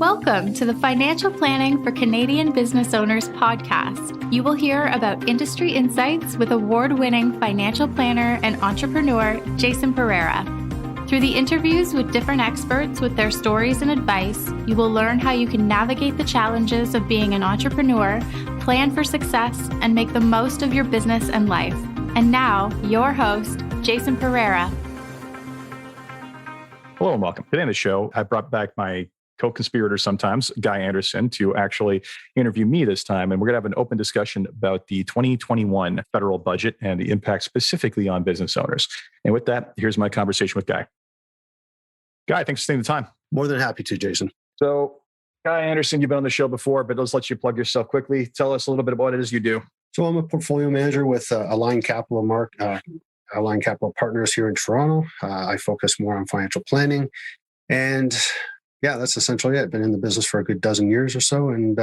Welcome to the Financial Planning for Canadian Business Owners podcast. You will hear about industry insights with award-winning financial planner and entrepreneur Jason Pereira. Through the interviews with different experts with their stories and advice, you will learn how you can navigate the challenges of being an entrepreneur, plan for success, and make the most of your business and life. And now, your host, Jason Pereira. Hello and welcome. Today on the show, I brought back my co-conspirator sometimes, Guy Anderson, to actually interview me this time. And we're going to have an open discussion about the 2021 federal budget and the impact specifically on business owners. And with that, here's my conversation with Guy. Guy, thanks for taking the time. More than happy to, Jason. So, Guy Anderson, you've been on the show before, but let's let you plug yourself quickly. Tell us a little bit about what it is you do. So I'm a portfolio manager with Align Capital Partners here in Toronto. I focus more on financial planning. And yeah, that's essentially it. Been in the business for a good dozen years or so. And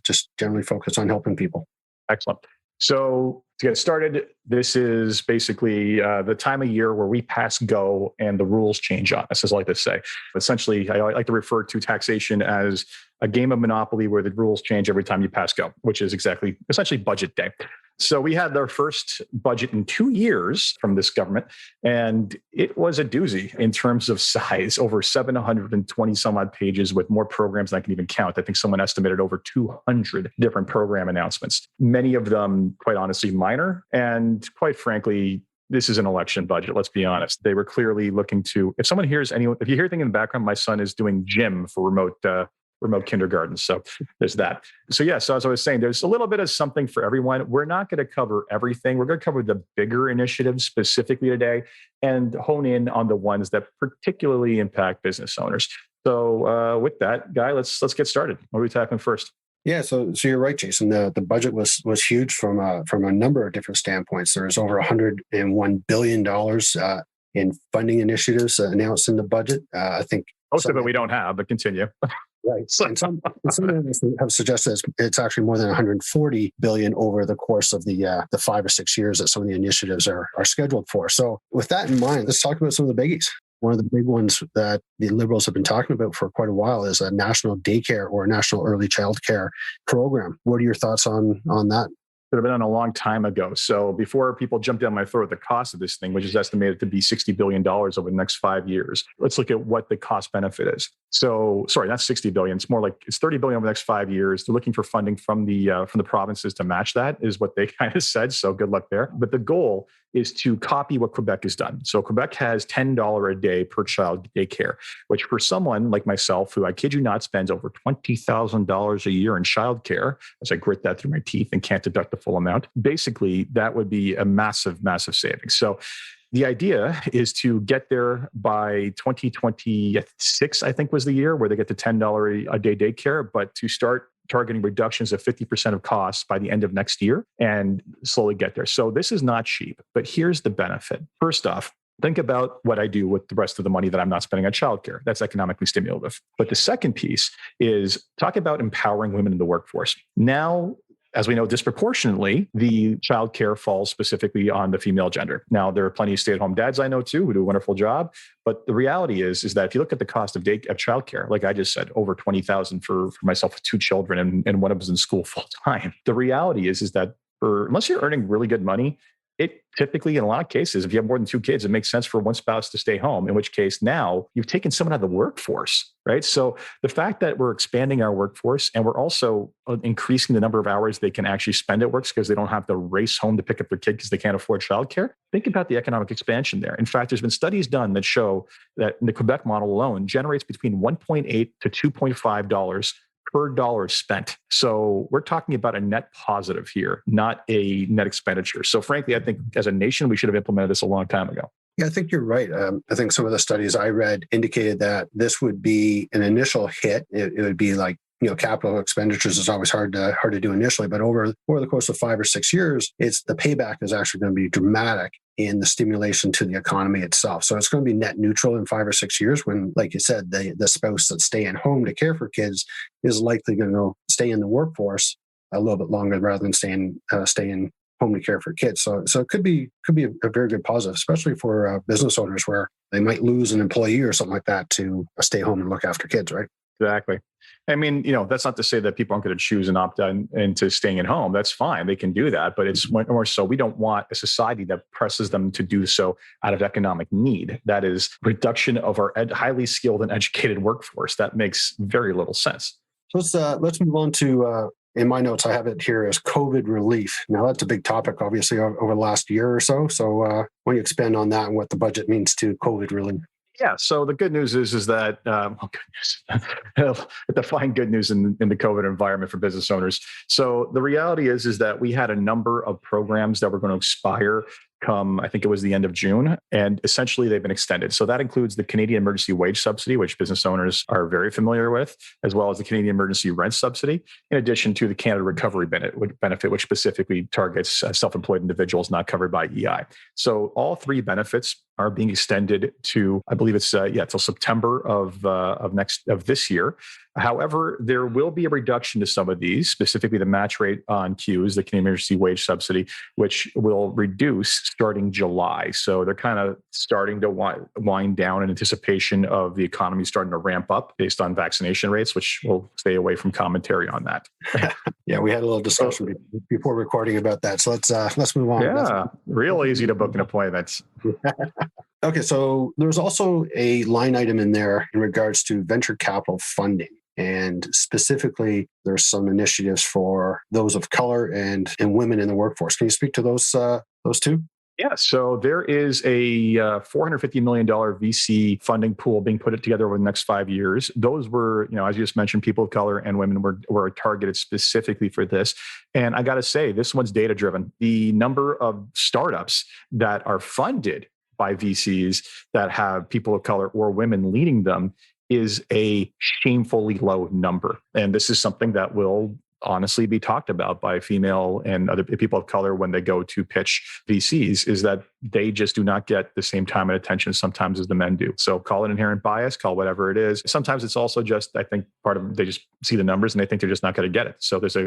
just generally focus on helping people. Excellent. So to get started, this is basically the time of year where we pass go and the rules change on us, as I like to say. Essentially, I like to refer to taxation as a game of Monopoly where the rules change every time you pass go, which is essentially budget day. So we had our first budget in 2 years from this government, and it was a doozy in terms of size, over 720 some odd pages with more programs than I can even count. I think someone estimated over 200 different program announcements, many of them, quite honestly, minor. And quite frankly, this is an election budget. Let's be honest. They were clearly looking to, if you hear anything in the background, my son is doing gym for remote kindergarten. So there's that. So as I was saying, there's a little bit of something for everyone. We're not going to cover everything. We're going to cover the bigger initiatives specifically today and hone in on the ones that particularly impact business owners. So with that, Guy, let's get started. What are we tackling first? Yeah, so you're right, Jason. The budget was huge from a number of different standpoints. There's over $101 billion in funding initiatives announced in the budget. I think most of it we don't have, but continue. Right. And some analysts have suggested it's actually more than 140 billion over the course of the 5 or 6 years that some of the initiatives are scheduled for. So with that in mind, let's talk about some of the biggies. One of the big ones that the Liberals have been talking about for quite a while is a national daycare or national early child care program. What are your thoughts on that? Should have been on a long time ago. So before people jump down my throat, the cost of this thing, which is estimated to be $60 billion over the next 5 years, let's look at what the cost benefit is. So, sorry, not $60 billion. It's more like it's $30 billion over the next 5 years. They're looking for funding from the provinces to match that, is what they kind of said. So good luck there. But the goal is to copy what Quebec has done. So Quebec has $10 a day per child daycare, which for someone like myself, who I kid you not spends over $20,000 a year in childcare, as I grit that through my teeth and can't deduct the full amount, basically that would be a massive, massive savings. So the idea is to get there by 2026, I think was the year where they get to $10 a day daycare, but to start targeting reductions of 50% of costs by the end of next year and slowly get there. So this is not cheap, but here's the benefit. First off, think about what I do with the rest of the money that I'm not spending on childcare. That's economically stimulative. But the second piece is talk about empowering women in the workforce. Now, as we know, disproportionately, the childcare falls specifically on the female gender. Now, there are plenty of stay-at-home dads I know too who do a wonderful job. But the reality is that if you look at the cost of childcare, like I just said, over $20,000 for myself with 2 children and one of us in school full time. The reality is that unless you're earning really good money, it typically, in a lot of cases, if you have more than 2 kids, it makes sense for one spouse to stay home, in which case now you've taken someone out of the workforce, right? So the fact that we're expanding our workforce and we're also increasing the number of hours they can actually spend at work because they don't have to race home to pick up their kid because they can't afford childcare. Think about the economic expansion there. In fact, there's been studies done that show that the Quebec model alone generates between $1.8 to $2.5 per dollar spent. So we're talking about a net positive here, not a net expenditure. So frankly, I think as a nation, we should have implemented this a long time ago. Yeah, I think you're right. I think some of the studies I read indicated that this would be an initial hit. It would be like, capital expenditures is always hard to do initially, but over the course of 5 or 6 years, the payback is actually going to be dramatic in the stimulation to the economy itself. So it's going to be net neutral in 5 or 6 years when, like you said, the spouse that's staying home to care for kids is likely going to stay in the workforce a little bit longer rather than staying home to care for kids. So it could be a very good positive, especially for business owners where they might lose an employee or something like that to stay home and look after kids, right? Exactly. I mean, that's not to say that people aren't going to choose and opt in into staying at home. That's fine. They can do that. But it's more so we don't want a society that presses them to do so out of economic need. That is reduction of our highly skilled and educated workforce. That makes very little sense. So let's move on to, in my notes, I have it here as COVID relief. Now, that's a big topic, obviously, over the last year or so. So why don't you expand on that and what the budget means to COVID relief? Yeah. So the good news is that, good news, define good news in the COVID environment for business owners. So the reality is that we had a number of programs that were going to expire come, I think it was the end of June, and essentially they've been extended. So that includes the Canadian Emergency Wage Subsidy, which business owners are very familiar with, as well as the Canadian Emergency Rent Subsidy, in addition to the Canada Recovery Benefit, which specifically targets self-employed individuals not covered by EI. So all three benefits are being extended to, I believe it's till September of this year. However, there will be a reduction to some of these, specifically the match rate on Qs, the Canadian Emergency Wage Subsidy, which will reduce starting July. So they're kind of starting to wind down in anticipation of the economy starting to ramp up based on vaccination rates, which we'll stay away from commentary on that. Yeah, we had a little discussion before recording about that. So let's move on. Yeah, real easy to book an appointment. Okay, so there's also a line item in there in regards to venture capital funding. And specifically, there's some initiatives for those of color and women in the workforce. Can you speak to those two? Yeah, so there is a $450 million VC funding pool being put together over the next 5 years. Those were, as you just mentioned, people of color and women were targeted specifically for this. And I got to say, this one's data-driven. The number of startups that are funded by VCs that have people of color or women leading them is a shamefully low number. And this is something that will honestly be talked about by female and other people of color when they go to pitch VCs, is that they just do not get the same time and attention sometimes as the men do. So call it inherent bias, call whatever it is. Sometimes it's also just, I think part of they just see the numbers and they think they're just not going to get it. So there's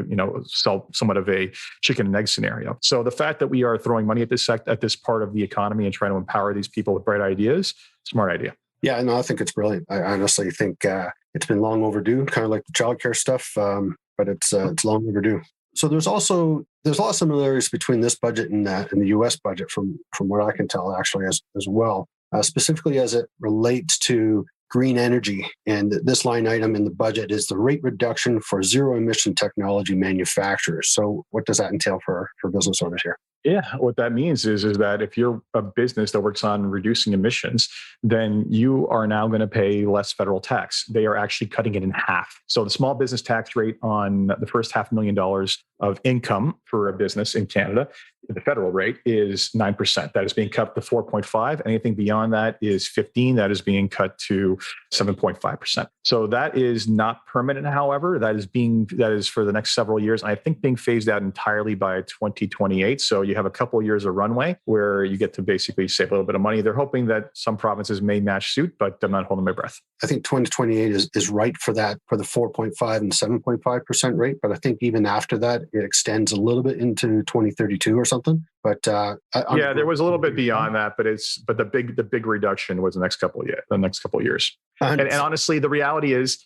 somewhat of a chicken and egg scenario. So the fact that we are throwing money at this part of the economy and trying to empower these people with bright ideas, smart idea. Yeah, no, I think it's brilliant. I honestly think it's been long overdue, kind of like the childcare stuff, but it's long overdue. So there's a lot of similarities between this budget and the U.S. budget, from what I can tell, actually, as well, specifically as it relates to green energy. And this line item in the budget is the rate reduction for zero emission technology manufacturers. So what does that entail for business owners here? Yeah, what that means is that if you're a business that works on reducing emissions, then you are now going to pay less federal tax. They are actually cutting it in half. So the small business tax rate on the first $500,000 of income for a business in Canada, the federal rate is 9%. That is being cut to 4.5. Anything beyond that is 15. That is being cut to 7.5%. So that is not permanent. However, that is for the next several years. I think being phased out entirely by 2028. So you have a couple of years of runway where you get to basically save a little bit of money. They're hoping that some provinces may match suit, but I'm not holding my breath. I think 2028 is right for that, for the 4.5 and 7.5% rate. But I think even after that, it extends a little bit into 2032 or something. But there was a little bit beyond that, but the big reduction was the next couple of years. And honestly, the reality is,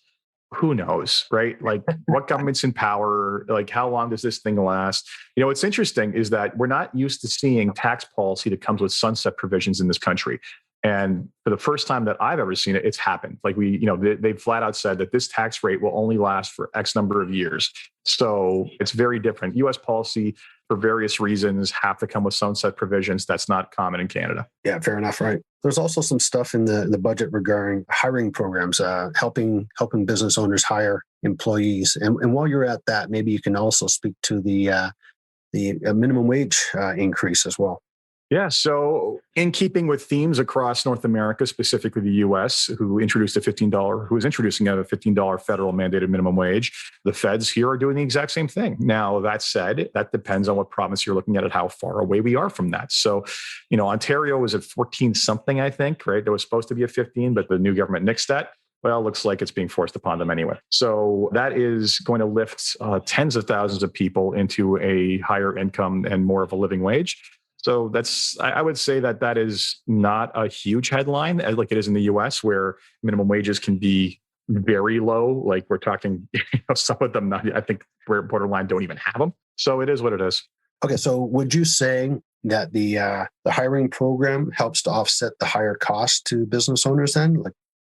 who knows, right? Like what government's in power, like how long does this thing last? What's interesting is that we're not used to seeing tax policy that comes with sunset provisions in this country. And for the first time that I've ever seen it, it's happened. Like they flat out said that this tax rate will only last for X number of years. So it's very different. U.S. policy, for various reasons, have to come with sunset provisions. That's not common in Canada. Yeah, fair enough. Right. There's also some stuff in the budget regarding hiring programs, helping business owners hire employees. And while you're at that, maybe you can also speak to the minimum wage increase as well. Yeah. So in keeping with themes across North America, specifically the US, who is introducing a $15 federal mandated minimum wage, the feds here are doing the exact same thing. Now, that said, that depends on what province you're looking at how far away we are from that. So, Ontario was at 14 something, I think, right? There was supposed to be a 15, but the new government nixed that. Well, it looks like it's being forced upon them anyway. So that is going to lift tens of thousands of people into a higher income and more of a living wage. So I would say that is not a huge headline like it is in the US, where minimum wages can be very low. Like we're talking, some of them, I think borderline don't even have them. So it is what it is. Okay, so would you say that the hiring program helps to offset the higher cost to business owners then,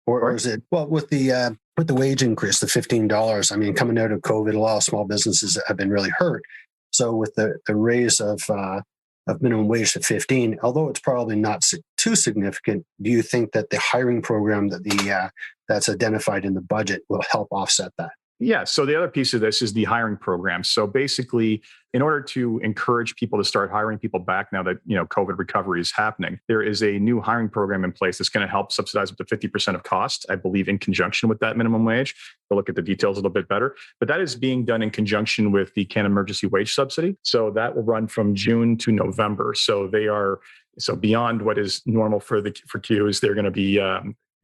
or is it with the wage increase, the $15? I mean, coming out of COVID, a lot of small businesses have been really hurt. So with the raise of minimum wage to 15, although it's probably not too significant, do you think that the hiring program that's identified in the budget will help offset that? Yeah. So the other piece of this is the hiring program. So basically, in order to encourage people to start hiring people back now that COVID recovery is happening, there is a new hiring program in place that's going to help subsidize up to 50% of cost, I believe, in conjunction with that minimum wage. We'll look at the details a little bit better. But that is being done in conjunction with the Canada Emergency Wage Subsidy. So that will run from June to November. So beyond what is normal for queues, they're going to be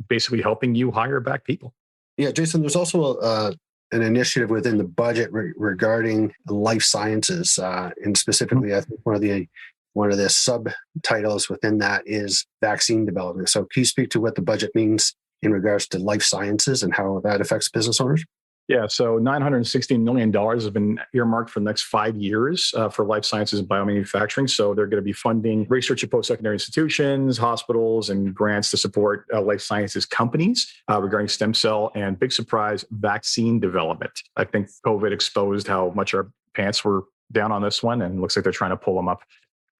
basically helping you hire back people. Yeah, Jason, there's also an initiative within the budget regarding life sciences, and specifically, I think one of the subtitles within that is vaccine development. So, can you speak to what the budget means in regards to life sciences and how that affects business owners? Yeah, so $916 million has been earmarked for the next 5 years for life sciences and biomanufacturing. So they're going to be funding research at post-secondary institutions, hospitals, and grants to support life sciences companies regarding stem cell and, big surprise, vaccine development. I think COVID exposed how much our pants were down on this one, and it looks like they're trying to pull them up.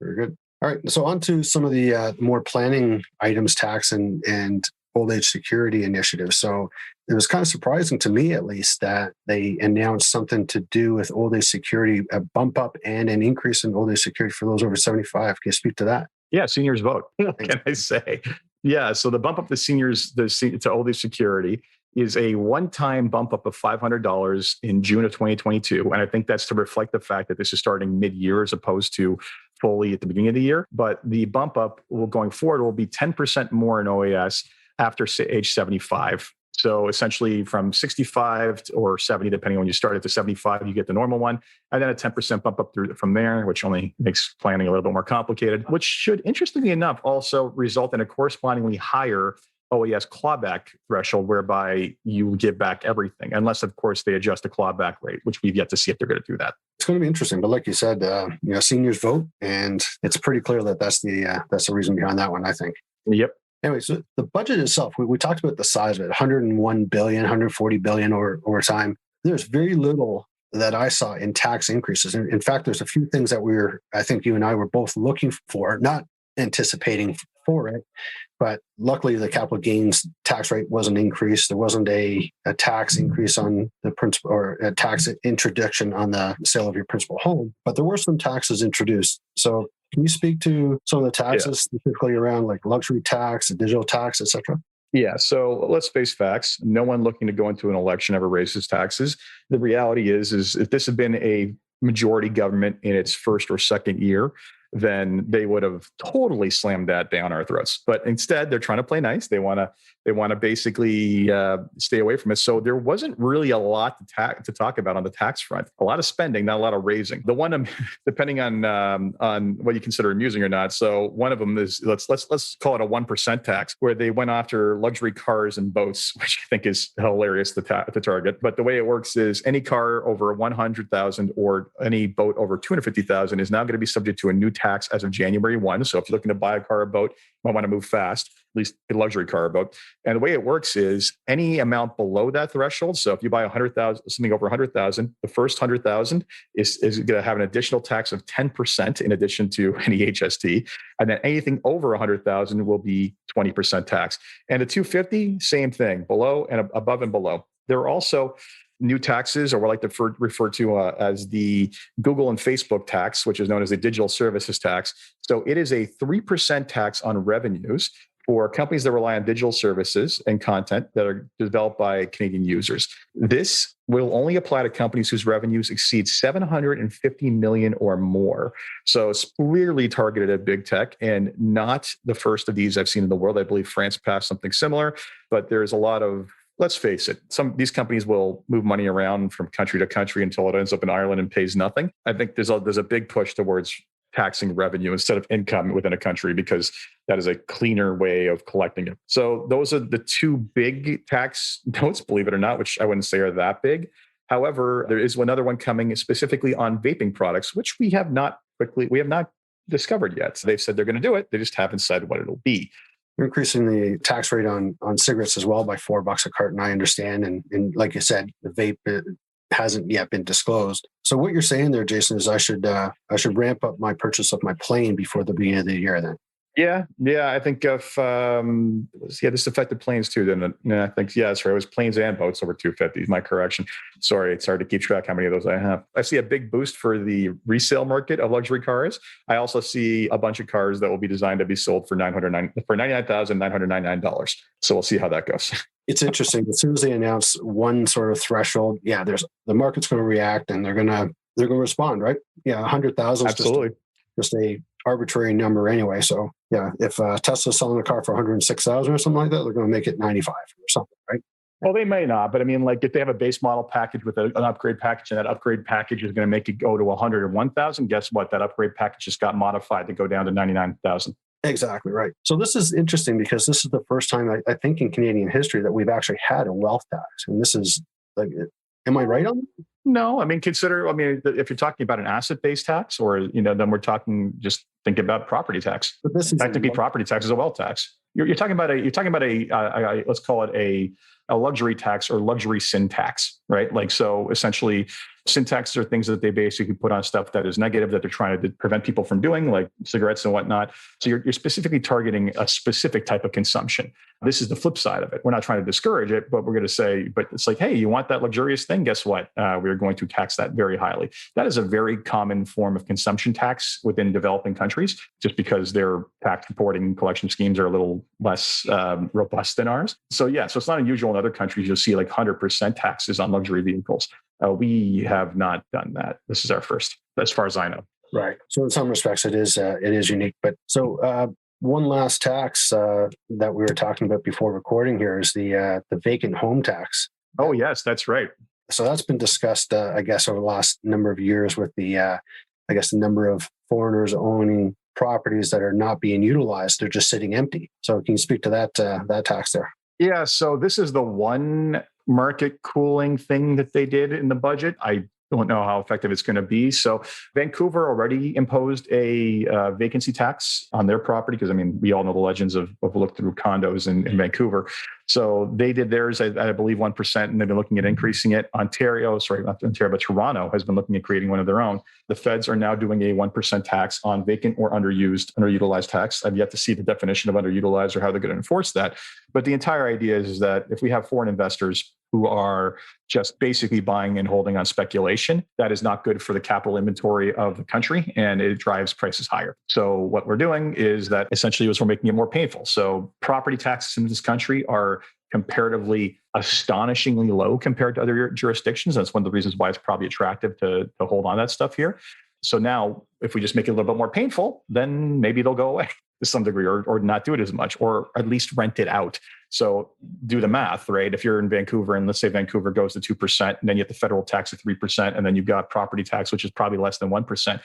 Very good. All right, so on to some of the more planning items, tax and old age security initiatives. So it was kind of surprising to me, at least, that they announced something to do with old age security, a bump up and an increase in old age security for those over 75. Can you speak to that? Yeah, seniors vote. What can I say? Yeah, so the bump up to seniors to old age security is a one-time bump up of $500 in June of 2022. And I think that's to reflect the fact that this is starting mid-year as opposed to fully at the beginning of the year. But the bump up going forward will be 10% more in OAS after age 75. So essentially from 65 or 70, depending on when you start at the 75, you get the normal one, and then a 10% bump up from there, which only makes planning a little bit more complicated, which should, interestingly enough, also result in a correspondingly higher OAS clawback threshold, whereby you give back everything, unless, of course, they adjust the clawback rate, which we've yet to see if they're going to do that. It's going to be interesting, but like you said, seniors vote, and it's pretty clear that that's the reason behind that one, I think. Yep. Anyway, so the budget itself, we talked about the size of it, $101 billion, $140 billion over time. There's very little that I saw in tax increases. In fact, there's a few things that I think you and I were both looking for, not anticipating for it, but luckily the capital gains tax rate wasn't increased. There wasn't a tax increase on the principal, or a tax introduction on the sale of your principal home, but there were some taxes introduced. So can you speak to some of the taxes, specifically around like luxury tax, digital tax, et cetera? Yeah. So let's face facts. No one looking to go into an election ever raises taxes. The reality is if this had been a majority government in its first or second year, then they would have totally slammed that down our throats. But instead, they're trying to play nice. They want to basically stay away from it. So there wasn't really a lot to talk about on the tax front. A lot of spending, not a lot of raising. The one, depending on what you consider amusing or not. So one of them is let's call it a 1% tax, where they went after luxury cars and boats, which I think is hilarious to target. But the way it works is any car over 100,000 or any boat over 250,000 is now going to be subject to a new tax as of January 1. So if you're looking to buy a car or boat, you might want to move fast, at least a luxury car or boat. And the way it works is any amount below that threshold. So if you buy 100,000, something over 100,000, the first 100,000 is going to have an additional tax of 10% in addition to any HST. And then anything over 100,000 will be 20% tax. And the 250, same thing, below and above and below. There are also new taxes, or what I like to refer to as the Google and Facebook tax, which is known as the digital services tax. So it is a 3% tax on revenues for companies that rely on digital services and content that are developed by Canadian users. This will only apply to companies whose revenues exceed $750 million or more. So it's clearly targeted at big tech, and not the first of these I've seen in the world. I believe France passed something similar, but there's a lot of, let's face it, these companies will move money around from country to country until it ends up in Ireland and pays nothing. I think there's a big push towards taxing revenue instead of income within a country, because that is a cleaner way of collecting it. So those are the two big tax notes, believe it or not, which I wouldn't say are that big. However, there is another one coming specifically on vaping products, which we have not discovered yet. So they've said they're going to do it. They just haven't said what it'll be. They're increasing the tax rate on cigarettes as well by $4 a carton, I understand. And like you said, the vape hasn't yet been disclosed. So what you're saying there, Jason, is I should ramp up my purchase of my plane before the beginning of the year then. Yeah. I think if this affected planes too. Then I think that's right. It was planes and boats over 250. My correction. Sorry, it's hard to keep track how many of those I have. I see a big boost for the resale market of luxury cars. I also see a bunch of cars that will be designed to be sold for $99,999. So we'll see how that goes. It's interesting. As soon as they announce one sort of threshold, the market's going to react and they're going to respond, right? Yeah, 100,000 is just a arbitrary number anyway. So if Tesla's selling a car for 106,000 or something like that, they're going to make it 95 or something, right? Well, they may not, but I mean, like if they have a base model package with an upgrade package, and that upgrade package is going to make it go to 101,000, guess what? That upgrade package just got modified to go down to 99,000. Exactly right. So this is interesting because this is the first time I think in Canadian history that we've actually had a wealth tax, and this is like, am I right on that? No, I mean, if you're talking about an asset-based tax, or then we're talking, just think about property tax. But this is technically property tax is a wealth tax. You're talking about a let's call it a luxury tax or luxury sin tax, right? Like, so essentially, sin taxes are things that they basically put on stuff that is negative that they're trying to prevent people from doing, like cigarettes and whatnot. So you're specifically targeting a specific type of consumption. This is the flip side of it. We're not trying to discourage it, but we're going to say, but it's like, hey, you want that luxurious thing? Guess what? We're going to tax that very highly. That is a very common form of consumption tax within developing countries, just because their tax reporting and collection schemes are a little less robust than ours. So it's not unusual in other countries. You'll see like 100% taxes on luxury vehicles. We have not done that. This is our first, as far as I know. Right. So in some respects, it is unique. But so one last tax that we were talking about before recording here is the vacant home tax. Oh yes, that's right. So that's been discussed, I guess, over the last number of years with the number of foreigners owning properties that are not being utilized. They're just sitting empty. So can you speak to that tax there? Yeah. So this is the one market cooling thing that they did in the budget. I don't know how effective it's going to be. So Vancouver already imposed a vacancy tax on their property, because I mean, we all know the legends of look-through condos in Vancouver. So they did theirs at, I believe, 1%, and they've been looking at increasing it. Toronto has been looking at creating one of their own. The feds are now doing a 1% tax on vacant or underutilized tax. I've yet to see the definition of underutilized or how they're going to enforce that. But the entire idea is that if we have foreign investors who are just basically buying and holding on speculation, that is not good for the capital inventory of the country, and it drives prices higher. So what we're doing is that essentially we're making it more painful. So property taxes in this country are comparatively astonishingly low compared to other jurisdictions. That's one of the reasons why it's probably attractive to hold on that stuff here. So now if we just make it a little bit more painful, then maybe they'll go away to some degree, or not do it as much, or at least rent it out. So do the math, right? If you're in Vancouver and let's say Vancouver goes to 2%, and then you have the federal tax at 3%, and then you've got property tax, which is probably less than 1%,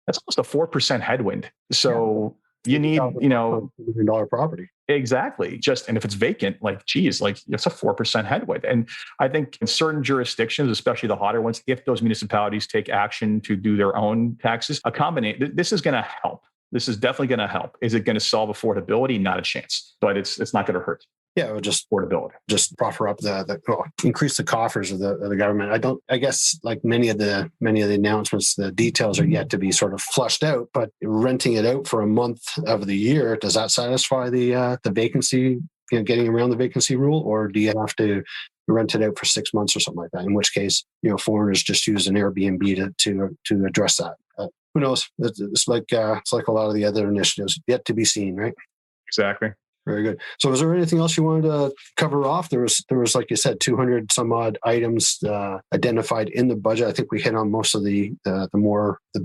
that's almost a 4% headwind. So you need, $1 million property. Exactly. And if it's vacant, it's a 4% headwind. And I think in certain jurisdictions, especially the hotter ones, if those municipalities take action to do their own taxes, this is going to help. This is definitely going to help. Is it going to solve affordability? Not a chance, but it's not going to hurt. Yeah, it would just affordability. Just proffer up increase the coffers of the government. I guess like many of the announcements, the details are yet to be sort of flushed out. But renting it out for a month of the year, does that satisfy the vacancy? Getting around the vacancy rule, or do you have to rent it out for 6 months or something like that? In which case, foreigners just use an Airbnb to address that. Who knows? It's like a lot of the other initiatives, yet to be seen, right? Exactly. Very good. So was there anything else you wanted to cover off? There was, like you said, 200 some odd items identified in the budget. I think we hit on most of the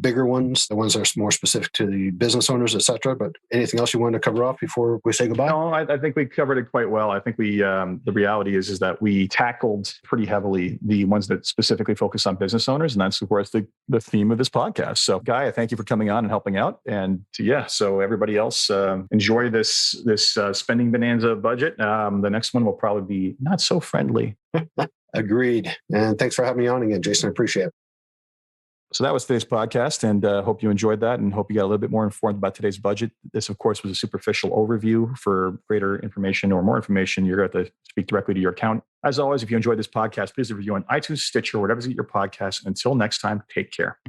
bigger ones, the ones that are more specific to the business owners, et cetera. But anything else you wanted to cover off before we say goodbye? No, I think we covered it quite well. I think the reality is that we tackled pretty heavily the ones that specifically focus on business owners. And that's, of course, the theme of this podcast. So Guy, I thank you for coming on and helping out. And so everybody else, enjoy this spending bonanza budget. The next one will probably be not so friendly. Agreed. And thanks for having me on again, Jason. I appreciate it. So that was today's podcast, and hope you enjoyed that and hope you got a little bit more informed about today's budget. This, of course, was a superficial overview. For greater information or more information, you're going to have to speak directly to your accountant. As always, if you enjoyed this podcast, please review on iTunes, Stitcher, whatever's your podcast. Until next time, take care.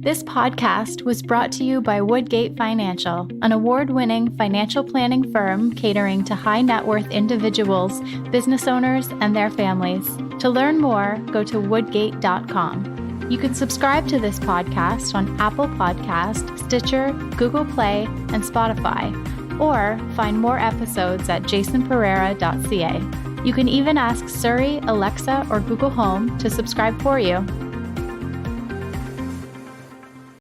This podcast was brought to you by Woodgate Financial, an award-winning financial planning firm catering to high net worth individuals, business owners, and their families. To learn more, go to woodgate.com. You can subscribe to this podcast on Apple Podcast, Stitcher, Google Play, and Spotify, or find more episodes at jasonpereira.ca. You can even ask Siri, Alexa, or Google Home to subscribe for you.